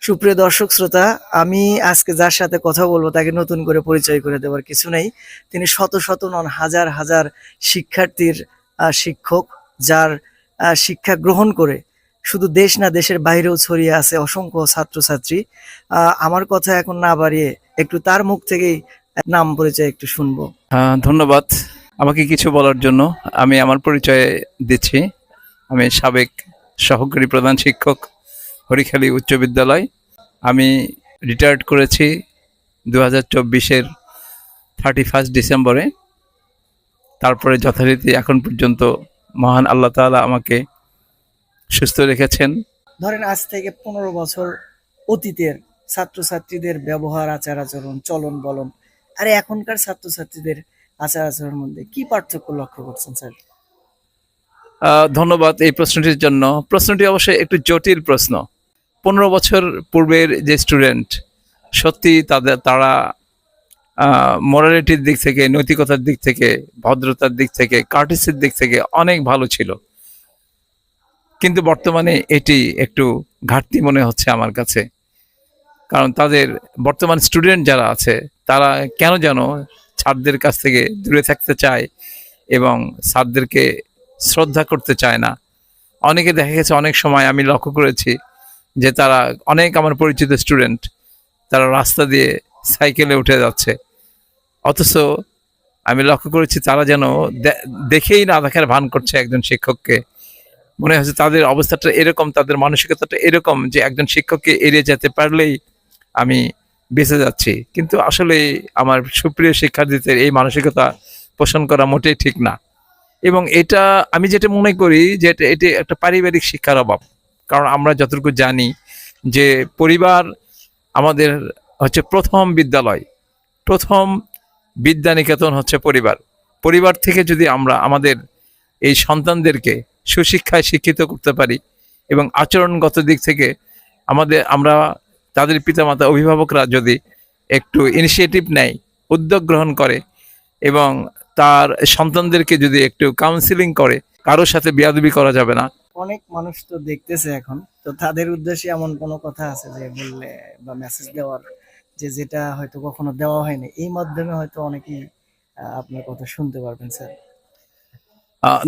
সুপ্রিয় দর্শক শ্রোতা, আমি আজকে যার সাথে কথা বলবো তাকে নতুন করে পরিচয় করে দেওয়ার কিছু নেই। তিনি শত শত নন হাজার হাজার শিক্ষার্থীর শিক্ষক, যার শিক্ষা গ্রহণ করে শুধু দেশ না দেশের বাইরেও ছড়িয়ে আছে অসংখ্য ছাত্রছাত্রী। আমার কথা এখন না বাড়িয়ে একটু তার মুখ থেকেই নাম পরিচয় একটু শুনবো। ধন্যবাদ আমাকে কিছু বলার জন্য। আমি আমার পরিচয় দিচ্ছি। আমি সাবেক সহকারী প্রধান শিক্ষক, হরিখালী উচ্চ বিদ্যালয়। আমি রিটায়ার্ড করেছি 2024-এর 31 ডিসেম্বরে। তারপরে যথারীতি এখন পর্যন্ত মহান আল্লাহ তাআলা আমাকে সুস্থ রেখেছেন। ধরেন আজ থেকে 15 বছর অতীতের ছাত্রছাত্রীদের ব্যবহার, আচার আচরণ, চলন বলন আর এখনকার ছাত্রছাত্রীদের আচার আচরণের মধ্যে কি পার্থক্য লক্ষ্য করছেন স্যার? ধন্যবাদ এই প্রশ্নটির জন্য। প্রশ্নটি অবশ্যই একটু জটিল প্রশ্ন। 15 বছর পূর্বের যে স্টুডেন্ট, সত্যি তারা মোরালিটির দিক থেকে, নৈতিকতার দিক থেকে, ভদ্রতার দিক থেকে, কার্টিসির দিক থেকে অনেক ভালো ছিল। কিন্তু বর্তমানে এটি একটু ঘাটতি মনে হচ্ছে আমার কাছে। কারণ তাদের বর্তমান স্টুডেন্ট যারা আছে তারা কেন যেন স্যারদের কাছ থেকে দূরে থাকতে চায় এবং স্যারদেরকে শ্রদ্ধা করতে চায় না। অনেকে দেখা গেছে, অনেক সময় আমি লক্ষ্য করেছি যে তারা, অনেক আমার পরিচিত স্টুডেন্ট, তারা রাস্তা দিয়ে সাইকেলে উঠে যাচ্ছে, অথচ আমি লক্ষ্য করেছি তারা যেন দেখেই না দেখার ভান করছে একজন শিক্ষককে। মনে হচ্ছে তাদের অবস্থাটা এরকম, তাদের মানসিকতাটা এরকম যে একজন শিক্ষককে এড়িয়ে যেতে পারলেই আমি বেঁচে যাচ্ছি। কিন্তু আসলে আমার সুপ্রিয় শিক্ষার্থীদের এই মানসিকতা পোষণ করা মোটেই ঠিক না। এবং এটা আমি যেটা মনে করি যে এটি একটা পারিবারিক শিক্ষার অভাব। কারণ আমরা যতটুকু জানি যে পরিবার আমাদের হচ্ছে প্রথম বিদ্যালয়, প্রথম বিদ্যানিকেতন হচ্ছে পরিবার। পরিবার থেকে যদি আমরা আমাদের এই সন্তানদেরকে সুশিক্ষায় শিক্ষিত করতে পারি এবং আচরণগত দিক থেকে আমরা তাদের পিতামাতা, অভিভাবকরা যদি একটু ইনিশিয়েটিভ নেয়, উদ্যোগ গ্রহণ করে এবং তার সন্তানদেরকে যদি একটু কাউন্সিলিং করে, কারোর সাথে বেয়াদবি করা যাবে না। অনেক মানুষ তো দেখতেছে এখন, তো তাদের উদ্দেশ্যে এমন কোনো কথা আছে যে বললে বা মেসেজ দেওয়ার, যেটা হয়তো কখনো দেওয়া হয়নি, এই মাধ্যমে হয়তো অনেকেই আপনার কথা শুনতে পারবেন স্যার?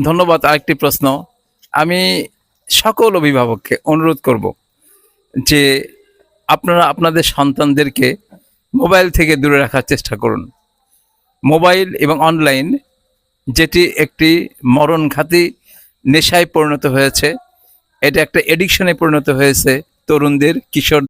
ধন্যবাদ। আরেকটি প্রশ্ন, আমি সকল অভিভাবককে অনুরোধ করব যে আপনারা আপনাদের সন্তানদেরকে মোবাইল থেকে দূরে রাখার চেষ্টা করুন। মোবাইল এবং অনলাইন, যেটি একটি মরণঘাতী নেশায় পরিণত হয়েছে, এটা একটা এডিকশনে পরিণত হয়েছে তরুণদের, কিশোর